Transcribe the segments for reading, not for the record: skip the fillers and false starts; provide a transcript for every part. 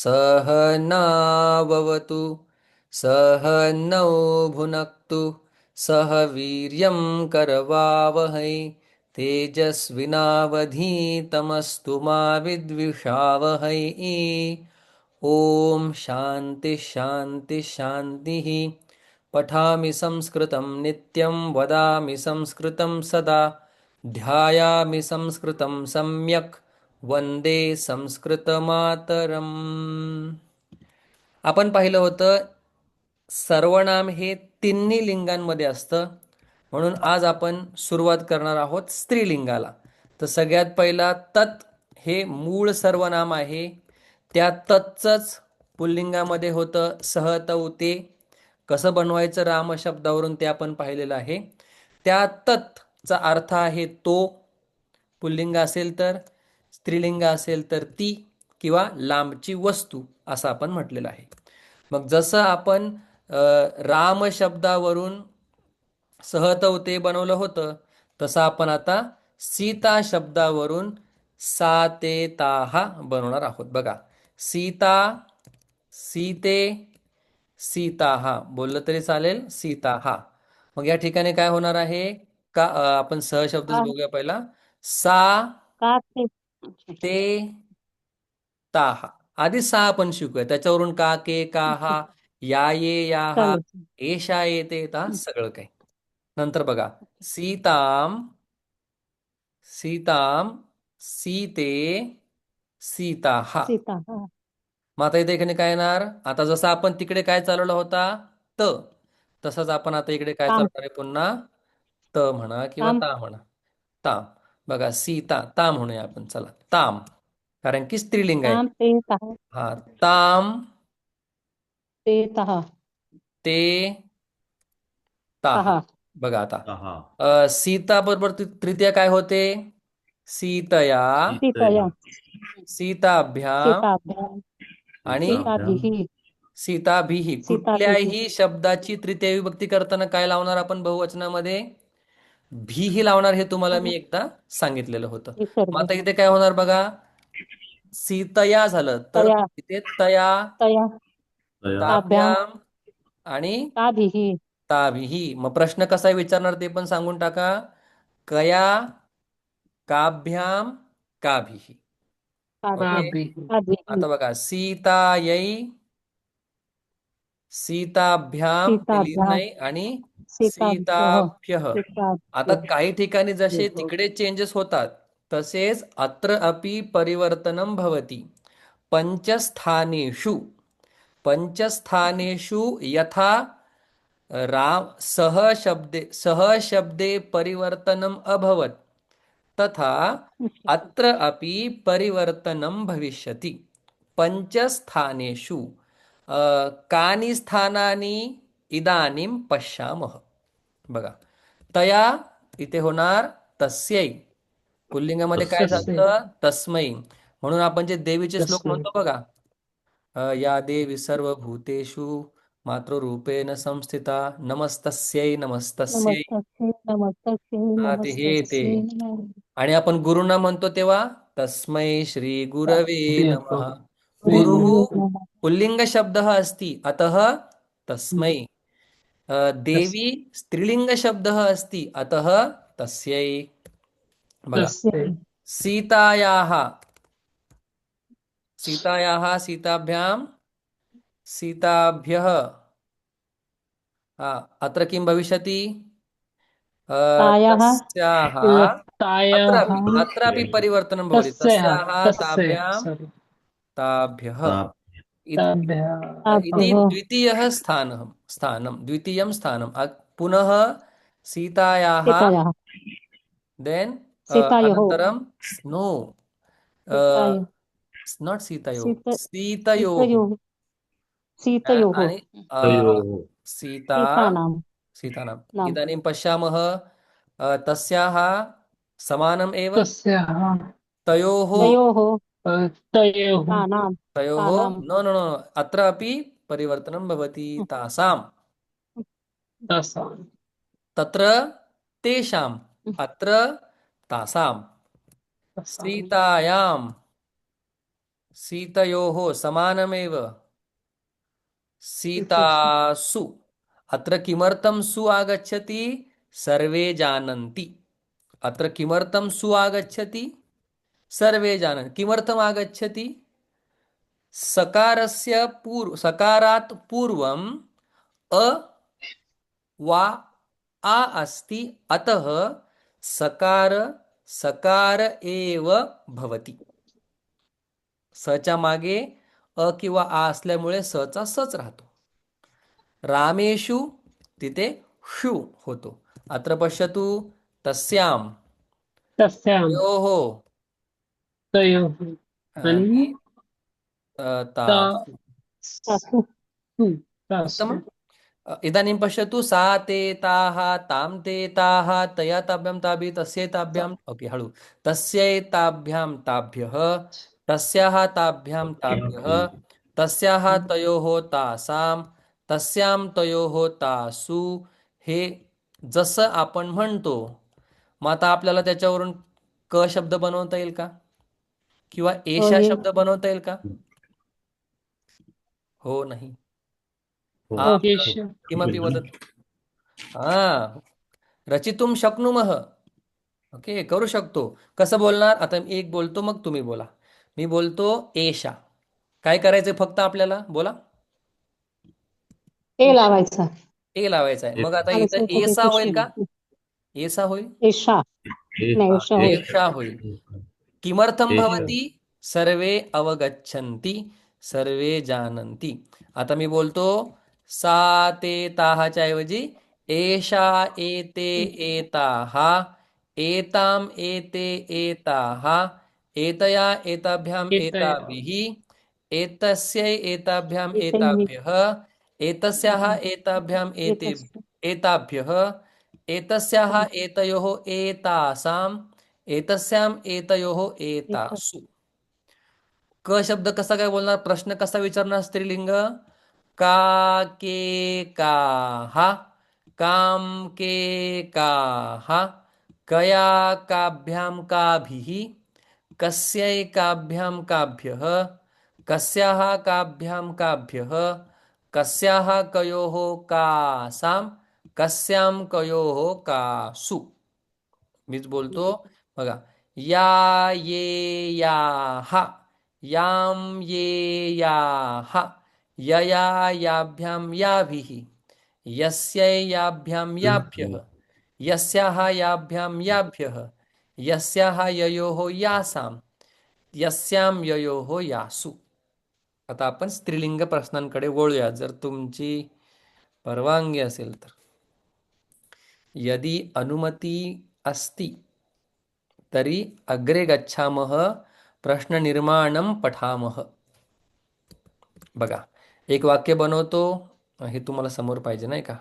सहनाववतु सहनौ भुनक्तु सह वीर्यं करवावहै तेजस्विनावधीतमस्तु मा विद्विषावहै। ॐ शान्ति शान्ति शान्तिः। पठामि संस्कृतं नित्यं वदामि संस्कृतं सदा ध्यायामि संस्कृतं सम्यक् वंदे संस्कृतमातरम्। आपण पाहिलं होतं सर्वनाम हे तिन्ही लिंगांमध्ये असतं, म्हणून आज आपण सुरुवात करणार आहोत स्त्रीलिंगाला. तर सगळ्यात पहिला तत् हे मूळ सर्वनाम आहे. त्या तत्चंच पुल्लिंगामध्ये होतं सहतौ ते. कसं बनवायचं राम शब्दावरून ते आपण पाहिलेलं आहे. त्या तत्चा अर्थ आहे तो, पुल्लिंग असेल तर, स्त्रीलिंग असेल तर ती, किंवा लांबची वस्तू असं आपण म्हटलेलं आहे. मग जसं आपण राम शब्दावरून सहतवते बनवलं होतं, तसं आपण आता सीता शब्दावरून सा ते ताहा बनवणार आहोत. बघा, सीता, सीते, सीताहा बोललं तरी चालेल, सीताहा. मग या ठिकाणी काय होणार आहे का, आपण सह शब्दच का बघूया पहिला. सा का ते ते ताहा. आधी सा आपण शिकूया, त्याच्यावरून का के का हा, या ये या हा, चालेल. एशा येते ता, सगळं काही. नंतर बघा, सीताम, सीताम, सीते, सीताहा. सीता हा मग आता इथे इकडे काय येणार, आता जसं आपण तिकडे काय चालवला होता त, तसंच आपण आता इकडे काय काम चालवणार आहे पुन्हा, त म्हणा किंवा काम ता म्हणा. ताम. बघा, सीता ताम म्हणूया आपण, चला ताम, कारण की स्त्रीलिंग आहे. काम ते तहा हा, ताम ते तहा ते ताहा. तहा बघा आता हा. सीता बरोबर तृतीय काय होते, सीतया, सीतया सीताभ्याम, सीताभ्याम आणि सीताभिः सीताभिही. सीताभिः कुठल्याही शब्दाची तृतीय विभक्ती करताना काय लावणार आपण बहुवचनामध्ये, भीही लावणार, हे तुम्हाला मी एकदा सांगितलेलं होतं. मग विसर्ग आता इथे काय होणार बघा, सीतया झालं तर तया इथे तया, तया ताभ्याम ताभ्याम आणि ताभिः ताभिही. मग प्रश्न कसा विचारणार ते पण सांगून टाका. कया, काभ्याम, काभिही. ओके. ताभिः आता बघा, सीतायै, सीताभ्याम ते लिहित सीताभ्याम नाही, आणि सीताभ्यः सीताभ्यः. आता सीताभ्यः काही ठिकाणी जसे तिकडे चेंजेस होतात, तसेच अत्र अपि परिवर्तनम भवति. पंचस्थानेषु, पंचस्थानेषु यथा सह शब्दे परिवर्तनम अभवत, तथा अत्र अपि परिवर्तनम भविष्यति. पंचस्थानेषु कानि स्थानानि इदानीं पश्यामः. बघा, तया इथे होणार तस्यै. पुल्लिंगामध्ये काय झालं, तस्मै. म्हणून आपण जे देवीचे श्लोक म्हणतो बघा, या देवी सर्वभूतेषु मातृरूपेण संस्थिता नमस्तस्यै नमस्तस्यै. नमस्तस्यै नमस्तस्यै हा, ते हे ते. नमस्तस्यै नमः आणि आपण गुरुंना म्हणतो तेव्हा तस्मै श्री गुरवे नमः. गुरु नमः पुल्लिंग शब्द अस्ति, अतः तस्मै. देवी स्त्रीलिंग शब्द अस्ति, अतः तस्यै. बघा, सीतायाः, सीतायाः, सीताभ्यां, सीताभ्यः. अत्र किं भविष्यति, तायाः तस्याः, तायाः अत्रापि परिवर्तनं भवति, तस्याः तस्याः, ताभ्यां, ताभ्यः. इति ताभ्यः द्वितीयः स्थानं, द्वितीयं स्थानं. पुनः सीतायाः, सीतायाः देन् सीतायोः अनन्तरं नो, सीताय नाट् सीतयोः, सीत सीतयोः. सीतयोः सीतयोः आणि सीता, सीतानां सीतानाम्. नाम इदानीं पश्यामः, तस्याः समानम् एव, तस्याः तयोः, तयोः तयोः तानां तयोः, तानां नो नो नो, अत्र अपि परिवर्तनं भवति. तासाम्, तासां तत्र तेषाम्, अत्र तासाम्. तासां सीतायाम्, सीतयोः समानमेव सीतेषु सीतासु अत्र किमर्थं सु आगच्छति सर्वे जानन्ति अत्र किमर्थं सु आगच्छति सर्वे जानन्ति किमर्थम् आगच्छति सकारात् पूर्वम् अ वा आ अस्ति अतः सकार सकार एव भवति सच्या मागे अ किंवा आ असल्यामुळे सचा सच राहतो रामेषु तिथे शु होतो अत्र पश्यतु तस्यां तस्यां योः तयोः आणि आणि तासु तासु तासु उत्तमम् इदानीं पश्यतु सा ते ताः तां ते ताः तया ताभ्यां ताभिः तस्यै ताभ्याम् ओके हळू तस्यै ताभ्यां ताभ्यः तस्याः ताभ्यां ताभ्यः तस्याः तयोः तासां तस्यां तयोः तासु हे जसं आपण म्हणतो मग आता आपल्याला त्याच्यावरून क शब्द बनवता येईल का किंवा एशा येईल शब्द बनवता येईल का हो नाही हो. आम केश किमपि वदतु हा रचितुं शक्नुमः ओके करू शकतो कसं बोलणार आता मी एक बोलतो मग तुम्ही बोला मी बोलतो एशा काय करायचंय फक्त आपल्याला बोला ए लावायचा ए लावायचा आहे मग आता आणि इथं संपूर्ण एसा होईल का पुष्टी एसा होईल एषा नाही हा, एषा होईल एषा होईल किमर्थं एषा. भवति सर्वे अवगच्छन्ति सर्वे जानन्ति आता मी बोलतो सा ते ताहाच्या ऐवजी एषा एते एताः एताम एते एताः एतया एताभ्याम एतया एताभिः एतस्यै एताभ्याम एतैः एताभ्यः एतस्याः एताभ्याम एतस्य एताभ्यः एतस्याः एतयोः एतासाम् एतस्याम एतयोः एत एतासु क शब्द कसा काय बोलणार प्रश्न कसा विचारणार स्त्रीलिंग का के काः काम के काः कया काभ्यां काभिः कस्यै काभ्यां काभ्यः कस्याः काभ्यां काभ्यः कस्याः कयोः कासां कस्यां कयोः कासु मीच बोलतो बघा या ये याः यां ये याः यया याभ्यां याभिः यस्यै याभ्यां याभ्यः यस्याः याभ्यां याभ्यः यस्याः ययोः यासां यस्यां ययोः यासु आता आपण स्त्रीलिंग प्रश्नांकडे वळूया जर तुमची परवानगी असेल तर यदि अनुमती अस्ति तरी अग्रे गच्छामः प्रश्ननिर्माणं पठामः बघा एक वाक्य बनवतो हे तुम्हाला समोर पाहिजे नाही का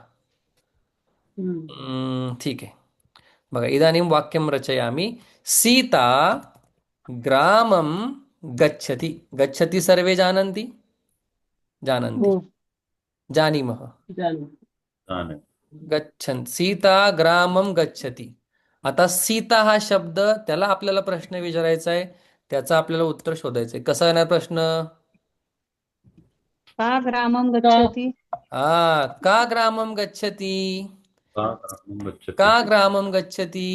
ठीक आहे बघा इदानीं वाक्यं रचयामि सीता ग्रामं गच्छति गच्छति सर्वे जानन्ति जानन्ति हो जानीमः जाणं गच्छन् सीता ग्रामं गच्छति आता सीता हा शब्द त्याला आपल्याला प्रश्न विचारायचा आहे त्याचा आपल्याला उत्तर शोधायचं आहे कसा येणार प्रश्न का ग्रामं का गच्छति का ग्रामं गच्छति का ग्रामं गच्छति? का ग्रामं गच्छति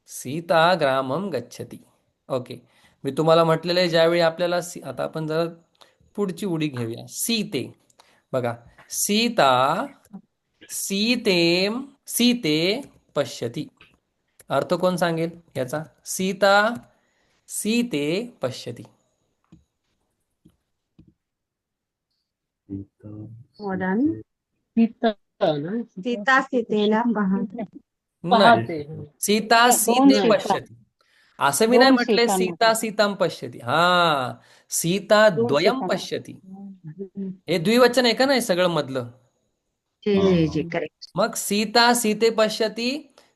सीता ग्रामं गच्छति ओके मी तुम्हाला म्हटलेलं आहे ज्यावेळी आपल्याला आता आपण जरा पुढची उडी घेऊया सीते बघा सीता सीते पश्यति अर्थ कोण सांगेल याचा सीता सीते पश्यति सीता वदामि सीता ना सीता सीतेला पाहते नाही पाहते सीता दोन सीते सीता पश्यति असं मी नाही दोन म्हटलंय सीतांना सीता सीतां पश्यति हा सीता दोन द्वयं सीतांना पश्यति हे द्विवचन आहे का नाही सगळं मधलं जी जी जी करेक्ट मग सीता सीते पश्यति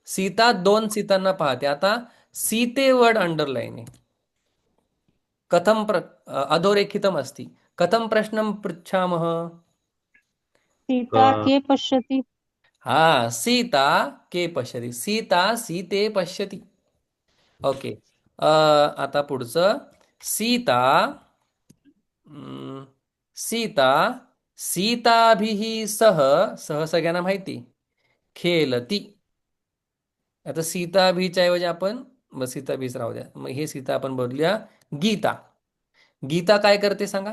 सीता दोन सीतांना पाहते आता सीते वर्ड अंडरलाईन आहे कथं अधोरेखितम् अस्ति कथं प्रश्नं पृच्छामः सीता का- के पश्यति हा सीता के पश्यति सीता सीते पश्यति ओके आता पुढचं सीता सीता सीताभिः सह सह सगळ्यांना माहिती खेलती. आता सीताभीच्या ऐवजी आपण सीताभीच राहू द्या. मग हे सीता आपण बदलूया गीता. गीता काय करते सांगा?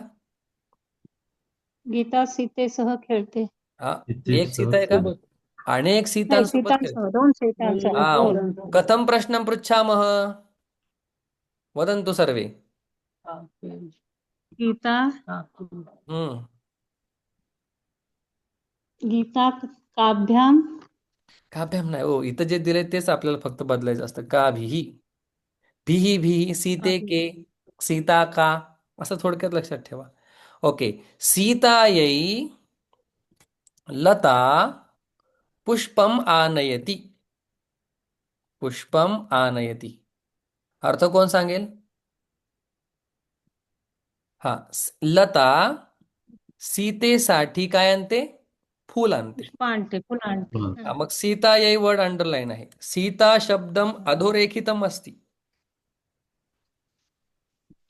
गीता सीतेसह खेळते. हा, इथे एक सीता आहे का? सोबत अनेक नाही, सीतांसोबत खेळते. सीतांसह, दोन सीतांसह. हा, दोन. कथं प्रश्नं पृच्छामः वदन्तु सर्वे. गीता हम्म गीता काभ्याम काभ्याम नाही हो, इथं जे दिले तेच आपल्याला फक्त बदलायचं असतं. का भीही भीही भीही सीते के सीता का, असं थोडक्यात लक्षात ठेवा. ओके. सीतायै लता पुष्पम आनयती. पुष्पम आनयती अर्थ कोण सांगेल? हा, लता सीतेसाठी काय आणते? फूल आणते. पुष्प आणते, फुल आणते. हा, मग सीता यही वर्ड अंडरलाईन आहे. सीता शब्दम अधोरेखितम अस्ति.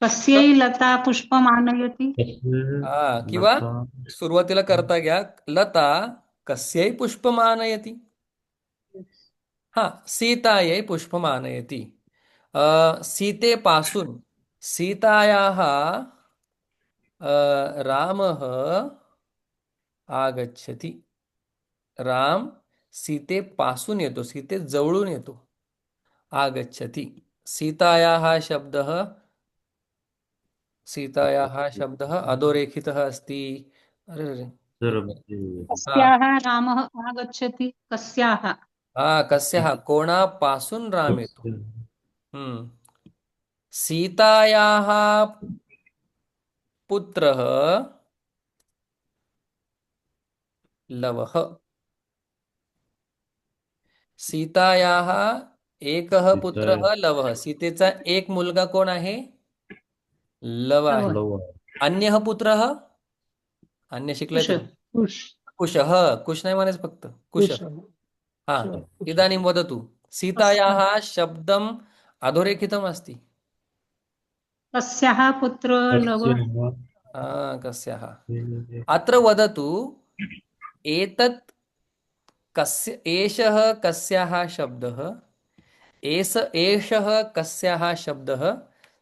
कस्यै लता पुष्पम आनयति. हा, किंवा सुरुवातीला करता घ्या लता कस्यै पुष्पमानयति. हा, सीतायै पुष्पमानयति. सीतेपासून सीतायाः रामः आगच्छति. राम सीतेपासून येतो, सीते जवळून येतो. आगच्छति. सीतायाः शब्दः अधोरेखितः अस्ति. अरे अरे. कस्याः रामः आगच्छति. कस्याः हा, कस्याः कोणापासून राम येतो. सीतायाः पुत्रः लवः. सीतायाः एकः पुत्रः लवः. सीतेचा एक मुलगा कोण आहे? लव आहे. अन्यः पुत्रः, अन्य शिकले कुश. कुश कुशः. कुश नाही म्हणायचं, फक्त कुश. कुश हा, इदानीं वदतु. सीतायाः शब्दम् अधोरेखितम् अस्ति. कस्याः पुत्र लव. कस्याः. अत्र वदतु एतत् कस्य, एषः कस्याः शब्दः, एषः कस्याः शब्दः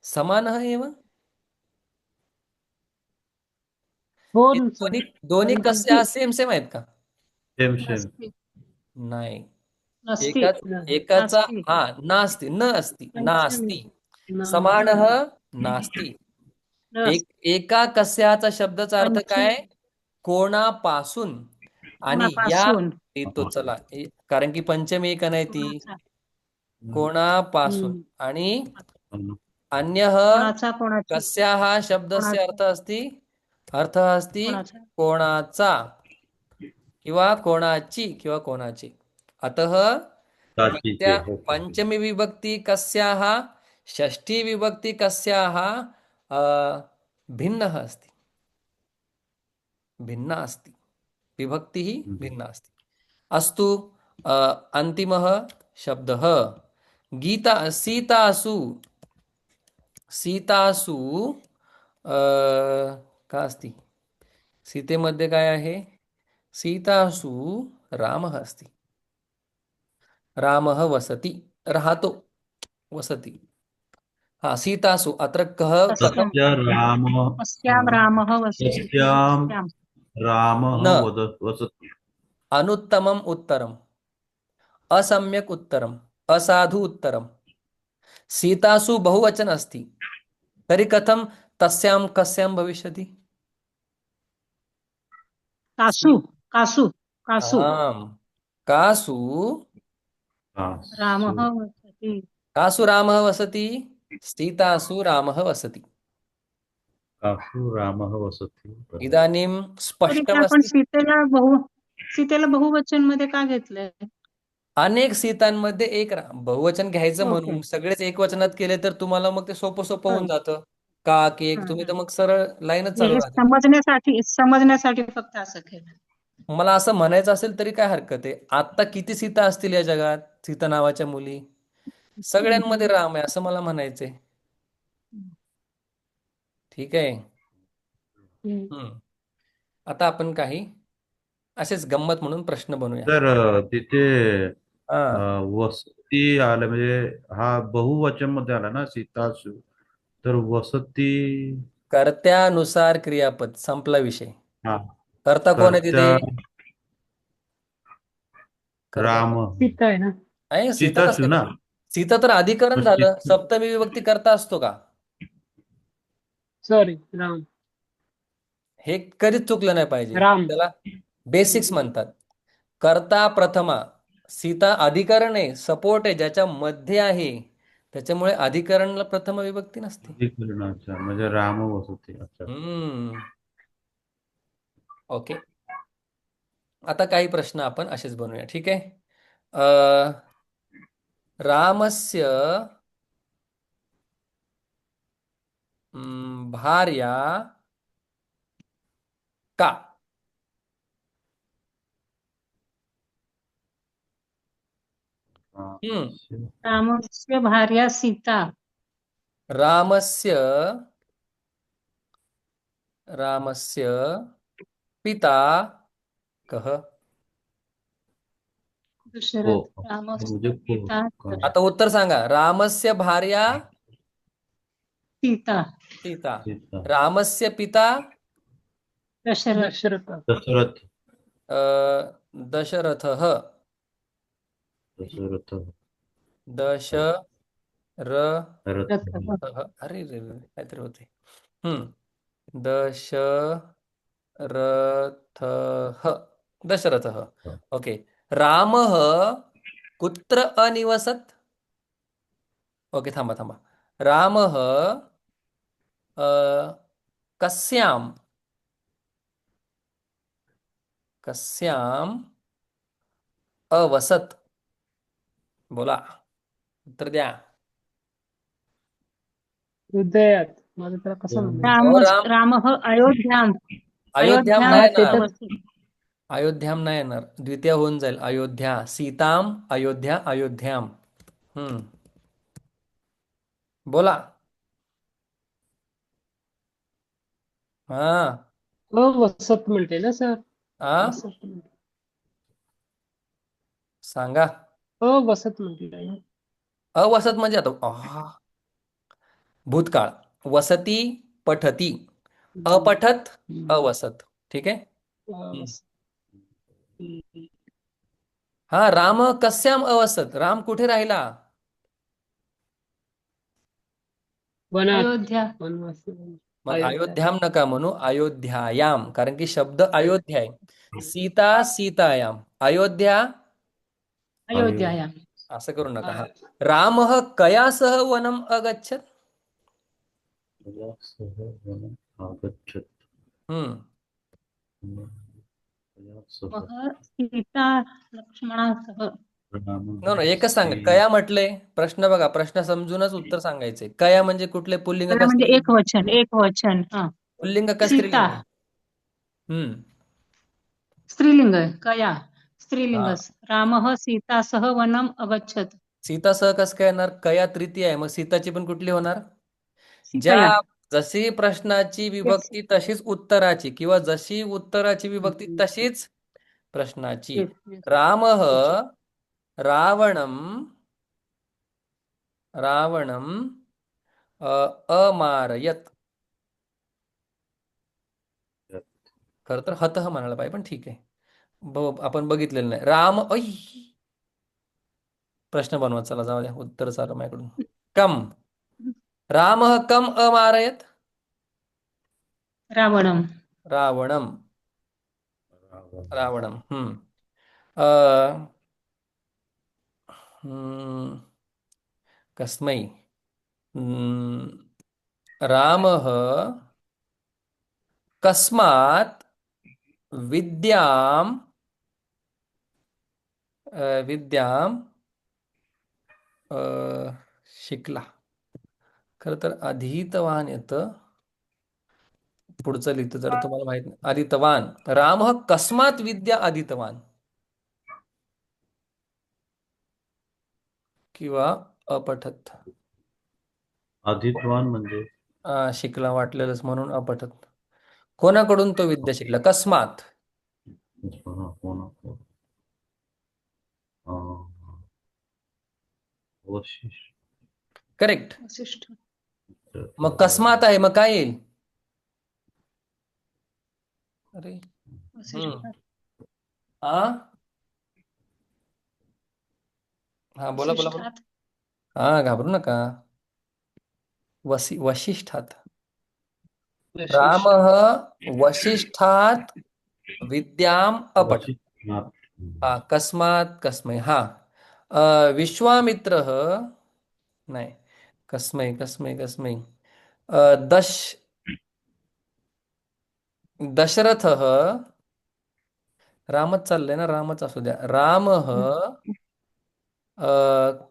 समानः एव. दोन्ही दोन्ही कस्याः सेम सेम आहेत का? Same same. नाही. नसती. एकाचा नास्ति. हा नास्ति, न अस्ति, नास्ति. समानः नास्ति. एका कस्याचा शब्दाचा अर्थ काय? कोणापासून. आणि या कोणापासून. येतो, चला, कारण की पंचमी एक नाही ती. कोणापासून आणि अन्यः कोणाचा कोणाची. कस्याः शब्दस्य अर्थ अस्ति कोणाचा. कोणाचा किंवा कोणाची किंवा कोणाची. अतः त्या पंचमी विभक्ती कस्याः, षष्ठी विभक्ती कस्याः भिन्नः अस्ति, भिन्ना अस्ति. विभक्तिः भिन्ना अस्ति. अस्तु, अन्तिमः शब्दः गीता. सीतासु सीतासु का अस्ति? सीतेमध्ये काय आहे? सीतासु रामः अस्ति. रामः वसति, राहतो, वसति. हा, सीतासु अत्र कः कथं कस्यां रामः वसति. कस्यां रामः न. वसति. अनुत्तमम् उत्तरम्, असम्यक् उत्तरम्, असाधु उत्तरम्. सीतासु बहुवचन अस्ति, तर्हि कथं तस्यां कस्यां भविष्यति? कासु कासु कासु आम्. कासु रामः वसति. कासु रामः वसति? सीतासु रामः वसति. कासु रामः वसति. इदानीं तरी आपण स्पष्टमस्ति. सीतेला बहुवचन मध्ये का घेतलंय? अनेक सीतांमध्ये एक बहुवचन घ्यायचं ओके. म्हणून सगळेच एक वचनात केले तर तुम्हाला मग ते सोपं सोपं होऊन जातं. का की एक तुम्ही तर मग सरळ लाईनच चालू हे राहते. समजण्यासाठी फक्त असं केलं. मला असं म्हणायचं असेल तरी काय हरकत आहे? आता किती सीता असतील या जगात, सीता नावाच्या मुली? सगळ्यांमध्ये राम आहे असं मला म्हणायचंय. ठीक आहे. हम्म. आता आपण काही असेच गंमत म्हणून प्रश्न बनवूया. तर तिथे हा वसती आलं म्हणजे हा बहुवचन मध्ये आला ना सीतासु. तर वसती. कर्त्यानुसार क्रियापद संपला विषय. हा. कर्ता कोण आहे कर्त्या तिथे? कर्ता राम. कोण सीता आहे ना. आहे? सीता कसं सीतासु काय? ना. सीता तर अधिकरण मग झालं. सप्तमी विभक्ती कर्ता असतो का? सॉरी, राम. हे कधीच चुकलं नाही पाहिजे. राम. त्याला बेसिक्स म्हणतात. कर्ता प्रथमा, सीता अधिकरण आहे, सपोर्ट आहे, ज्याच्या मध्ये आहे, त्याच्यामुळे अधिकरणला प्रथम विभक्ती नसते. अधिकरणाचा म्हणजे राम वसती. अच्छा. हम्म. ओके. आता काही प्रश्न आपण असेच बनवूया. ठीक आहे. रामस्य भार्या का? हम्म. रामस्य भार्या सीता रामस्य रामस्य पिता कः? हो. दशरथ रामस्य म्हणजे पिता आता उत्तर सांगा. रामस्य भार्या सीता सीता. सीता. रामस्य पिता दशरथ दशरथ. दशरथ. दशरथः. दशरथ. दशरथः. रथ. अरे रे रे, काहीतरी होते. दशरथः. दशरथः. ओके. रामः कुत्र अनिवसत्? ओके, थांबा थांबा. रामः कस्यां कस्यां अवसत्? बोला, उत्तर द्या. हृदयात. माझं त्याला कसं म्हणायचं? अहो, राम रामः अयोध्याम अयोध्याम अयोध्याम नाही येणार. अवसि अयोध्याम नाही येणार. द्वितीय होऊन जाईल. अयोध्या. सीताम अयोध्या अयोध्याम. हम्म. बोला. हा. वसत म्हणते ना सर. आ वसत म्हणते. सांगा. वसत म्हणते ना. अवसत म्हणजे आता भूतकाळ. वसती पठती. अपठत अवसत. ठीक आहे. वसत. हा. राम कस्याम अवसत? राम कुठे राहिला? वनात. अयोध्या वनवास. मग अयोध्या. अयोध्याम नका म्हणू, अयोध्यायाम, कारण की शब्द अयोध्या आहे. सीता सीतायाम. अयोध्या अयोध्यायाम असं करू नका. हा. रामः कया सह वनम अगच्छत? सह वनम् आगच्छत्. हम्म. सह मह सीता लक्ष्मणासह रामः नो नो, एकच सांगा. कया म्हटलंय. प्रश्न बघा, प्रश्न समजूनच उत्तर सांगायचंय. कया म्हणजे कुठले? पुल्लिंग का म्हणजे स्त्रीलिंग? एक वचन हा पुल्लिंग का सीता स्त्रीलिंग? हम्म. स्त्रीलिंग कया स्त्रीलिंग हा. रामः सीतासह वनम अगच्छत सीता सह कसं काय येणार? कया तृतीय आहे, मग सीताची पण कुठली होणार? ज्या सीतया जशी प्रश्नाची विभक्ती तशीच उत्तराची, किंवा जशी उत्तराची विभक्ती तशीच प्रश्नाची. रामः रावणम रावणम अमारयत. खरं तर हतः म्हणायला पाहिजे, पण ठीक आहे. आपण बघितलेलं नाही. राम प्रश्न बनवत चला, जाऊ द्या. उत्तर चालू माझ्याकडून. कम रामः कम अमारयत? रावणम रावणम. रावणम. अ, हम्म, कस्मै रामः कस्मात् विद्यां विद्यां शिकला? खरं तर अधीतवान येतं. पुढचं लिहितं जर तुम्हाला माहित नाही. अधीतवान. रामः कस्मात् विद्या अधीतवान, किंवा अपठत. अधिकवान म्हणजे शिकला वाटलेलंच म्हणून अपठत. कोणाकडून तो विद्या शिकला? कस्मात. कोण वशिष्ठ करेक्ट. वसिष्ठ. मग कस्मात आहे, मग काय येईल? अरे वसिष्ठ. हा हा, बोला बोला बोला. वसिष्ठात. हा, घाबरू नका. वशिष्ठात. वशिष्ठ. रामः वसिष्ठात विद्याम अपठ. वशिष्ठ हा, कस्मात कस्मै. हा, विश्वामित्रः नाही, कस्मै कस्मै कस्मै. दश दशरथः. रामच चाललंय ना, रामच असू द्या. रामः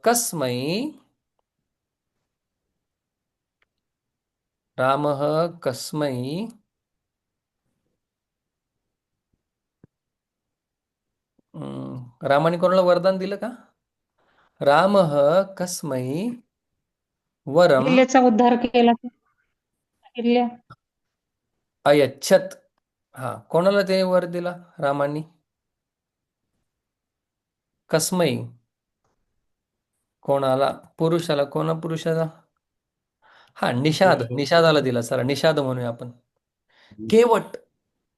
कस्मै. रामः कस्मै. रामाने कोणाला वरदान दिलं का? रामः कस्मै वरम किल्ल्याचा उद्धार केला. किल्ल्या. अयच्छत. हा, कोणाला ते वर दिला रामांनी? कस्मै. कोणाला? पुरुषाला. कोणा पुरुषाला? हा, निषादाला दिला. चला, निषाद म्हणूया आपण. केवट.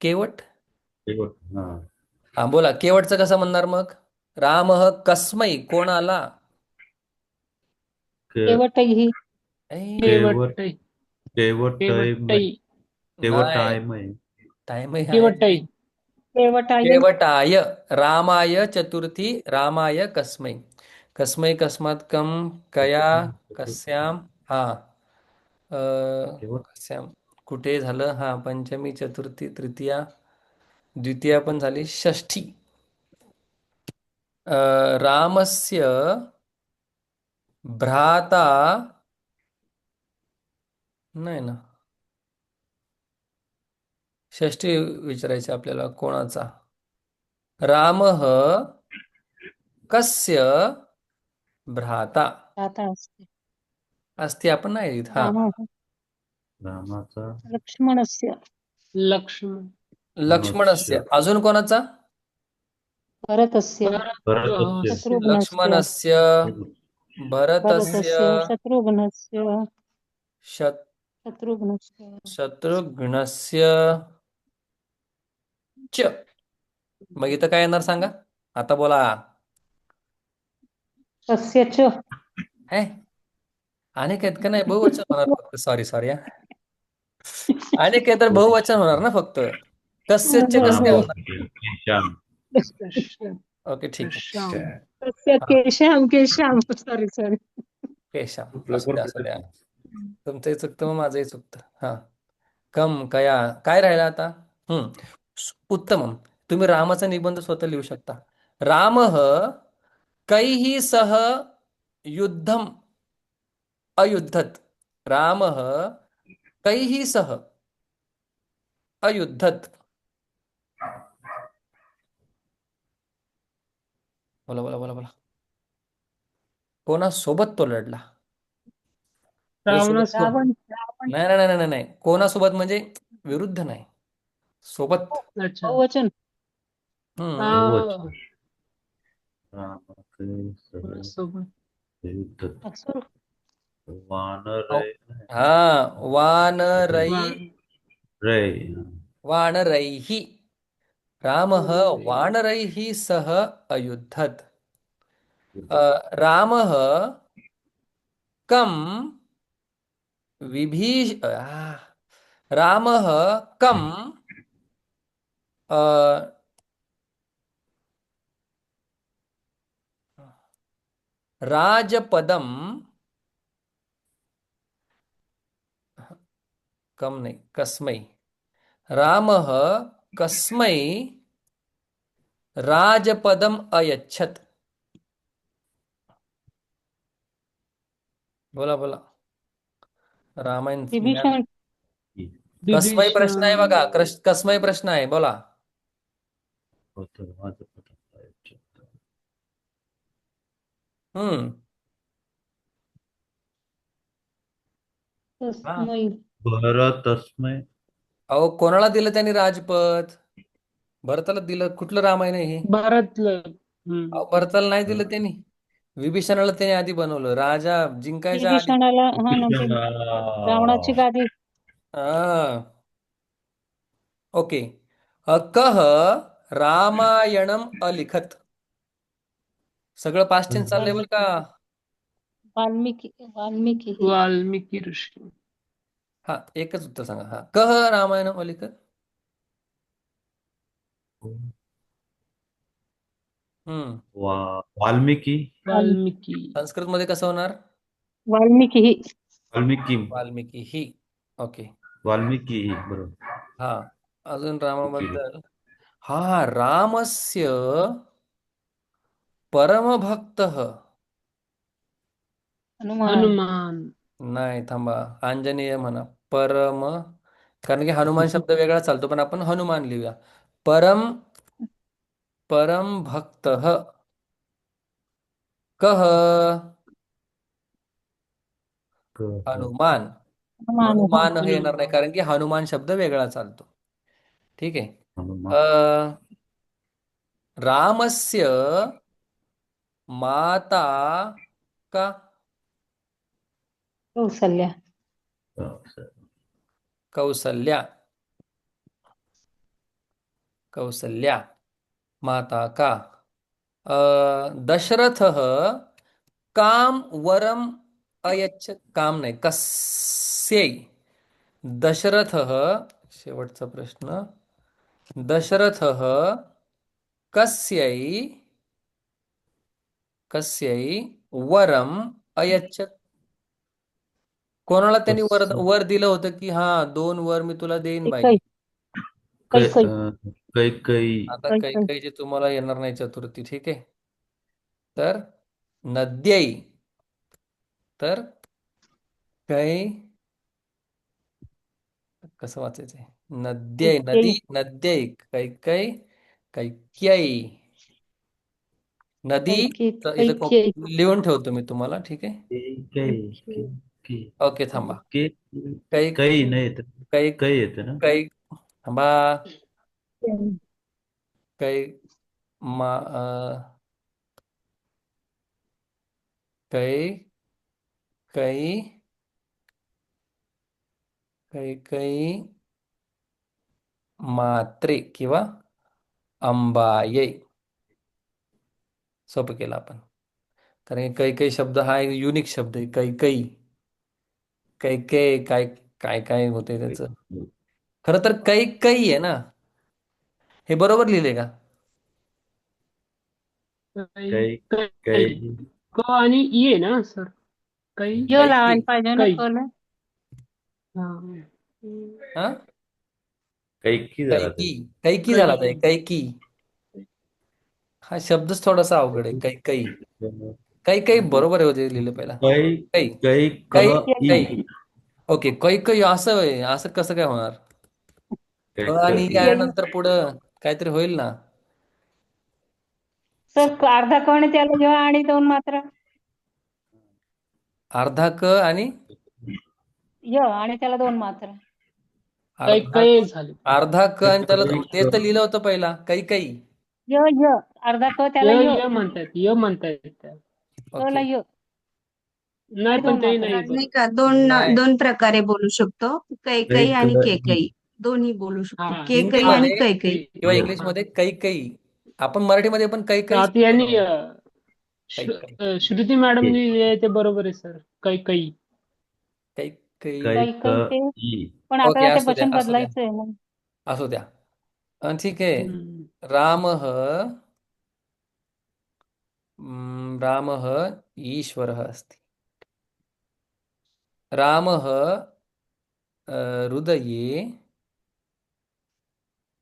केवट. हा हा, बोला, केवटचं कसं म्हणणार मग? रामः कस्मै कोणाला? केवटही. ऐ, केवटही. केवटमय केवटही. केवटायमय टाइम आहे. केवटही. केवटाय. केवटाय. रामाय चतुर्थी. रामाय कस्मै. कस्मै कस्मात् कम कया कस्याम. हा, केवट कस्याम कुठे झालं? हा, पंचमी चतुर्थी तृतीया द्वितीया पण झाली, षष्ठी. रामस्य भ्राता नाही ना, षष्ठी विचारायची आपल्याला. कोणाचा? रामः कस्य भ्राता. आता असते. असते आपण नाही लिहित. हा, रामः रामाचा लक्ष्मणस्य. लक्ष्मण. लक्ष्मणस्य. अजून कोणाचा? भरतस्य. भरतस्य शत्रुघ्नस्य. लक्ष्मणस्य, भरतस्य, भरतस्य. शत्रुघ्नस्य. शत शत्रुघ्नस्य. शत्रुघ्नस्य च. मग इथं काय येणार सांगा आता, बोला. तस्य च. है, अनेक आहेत का? नाही, बहुवचन होणार फक्त. Sorry sorry. अनेक आहे तर बहुवचन होणार ना फक्त. तस्यच हो, कसं काय हो. होणार? श्याम कश्यप. ओके, ठीक कश्याम. आहे. तस्य केशाम. केशाम. Sorry sorry. पेशा. असू लवकर द्या, असू भेटत द्या. नाही. तुमचंही चुकतं, मग माझंही चुकतं. हा, कम कया काय राहिलं आता? उत्तमम. तुम्ही रामाचा निबंध स्वतः लिहू शकता. रामः कैः सह युद्धम अयुद्धत. रामः कैः सह अयुद्धत. बोला बोला बोला बोला. कोणासोबत तो लढला? सोबत. रावणासोबत. रावण. नाही नाही नाही नाही नाही, कोणासोबत म्हणजे विरुद्ध नाही, सोबत. अच्छा. बहुवचन. हम्म. रामाचे सोबत. युद्ध असुर. वानर हा, वानरै. रे वानरैः. रामः वानरैः सह अयुद्धत. रामः कम रामः कम राजपदम. कम नहीं, कस्मै. रामः कस्मै राजपदम अयच्छत. बोला बोला. रामायण ज्ञान. विभीषण. कसमय प्रश्न आहे बघा. कसमय प्रश्न आहे, बोला. हम्म. हा. तस्मै. भरतस्मै अहो कोणाला दिलं त्यांनी राजपद? भरताला दिलं. कुठलं रामायण आहे हे? भारतलं. अहो भरताला नाही दिलं त्यांनी. विभीषणाला त्याने आधी बनवलं राजा जिंकायच्या आधी. विभीषणाला हा ना ते रावणाची गादी हा ओके. कह रामायणम अलिखत. सगळं पास्ट टेन्स चाललंय बरं का. वाल्मिकी वाल्मिकी ऋषी. हा एकच उत्तर सांगा. हा कह रामायणम अलिखत. हम्म वाल्मिकी वाल्मिकी. संस्कृत मध्ये कसं होणार? वाल्मिकी वाल्मिकी वाल्मिकी ही. ओके. वाल्मिकी बरोबर. हा अजून ओके. रामाबद्दल. हा रामस्य परमभक्तः. हनुमान हनुमान. नाही थांबा. आंजनेय म्हणा. परम. कारण की हनुमान शब्द वेगळा चालतो पण आपण हनुमान लिहूया. परम परम भक्तः कह हनुमान. हनुमान हनुमान हे येणार नाही हनुमान. कारण की हनुमान शब्द वेगळा चालतो. ठीक आहे. हनुमान. रामस्य माता का? कौसल्या कौसल्या. कौसल्या माता का? दशरथः काम वरम अयच्छ. काम नाही कस्यै. दशरथः शेवटचा प्रश्न. दशरथः कस्यै कस्यै वरम अयच्छत. कोणाला त्यांनी वर कसं? वर दिलं होतं की हा 2 वर मी तुला देईन बाई. कैकई कैकई आता काही कैकई काही जे तुम्हाला येणार नाही चतुर्थी. ठीक आहे. तर नद्यै. तर कै कसं वाचायचंय? नद्यै नदी कैकेयी नद्यै कैकै कैक्यै. नदी कैकेयी लिहून ठेवतो मी तुम्हाला. ठीक आहे. कैकई ओके थांबा. के कै कै नाही येत. कै कै येते ना. कै थांबा. कै मा कै कै कै कै मात्रे किंवा अंबायै. सोपं केलं आपण. कारण कै कै शब्द हा एक युनिक शब्द आहे. कै कै कै कै काय काय काय होते त्याचं. खरं तर कै कै आहे ना. हे बरोबर लिहिले का? कै कै. कै क आणि ई आहे ना सर. कै. य कैकी. लावायला पाहिजे ना कै. कला हा. हा कैकी झाला कैकी. ते. कैकी कै. झाला ते कैकी. हा शब्दच थोडासा अवघड आहे. कै कै कै कै बरोबर आहे होते लिहिलं पहिला. कै कै कै क कै ई कै. ओके कै कै असं आहे. असं कसं काय होणार? कै क क आणि ई या नंतर पुढं काहीतरी होईल ना. सर अर्धा कोण त्याला जेव्हा आणि 2 मात्रा अर्धा क आणि य आणि त्याला 2 मात्रा कै अर्धा कै झाले. अर्धा क आणि त्याला कै तेच तर लिहिलं होतं पहिला. कै कै. य अर्धा क त्याला य य य म्हणतायत. य म्हणतायत त्या. ला ओके. य नाही आणि पण 2 तेही मात्रा नाही नाही बरोबर. का दोन नाही दोन प्रकारे बोलू शकतो. कै कैकई आणि क ई केकई दोन्ही बोलू शकतो. हा केकई आणि हिंदीमध्ये कैकई. किंवा Yes. इंग्लिशमध्ये कै कै. आपण मराठीमध्ये पण कै कै आता यांनी कै कै श्रुती मॅडम लिहिले ते बरोबर आहे सर. कै कै. कै कै. कै क कैकई ते ई पण ओके आपल्याला ते असू द्या वचन असू द्या बदलायचं आहे मग असू द्या. ठीक आहे. हम्म. रामः रामः ईश्वरः अस्ति. रामः हृदये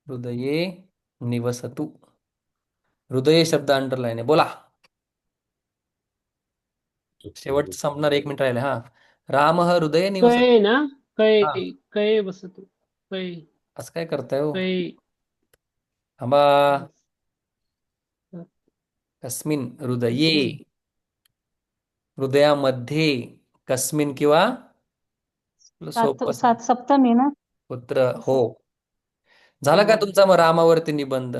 हृदये निवसतु. हृदय शब्द अंडरलाईन आहे. बोला. शेवट संपणार 1 मिनिट राहिले. हा रामः हृदये निवसतु. कै ना. कै. हा कै बसतो. कै. असं काय करताय हो? कै. थांबा. कस्मिन हृदये. हृदयामध्ये. कस्मिन किंवा सात सोपं सात सप्तमी ना पुत्र हो. झाला का हो. तुमचा मग रामावरती निबंध?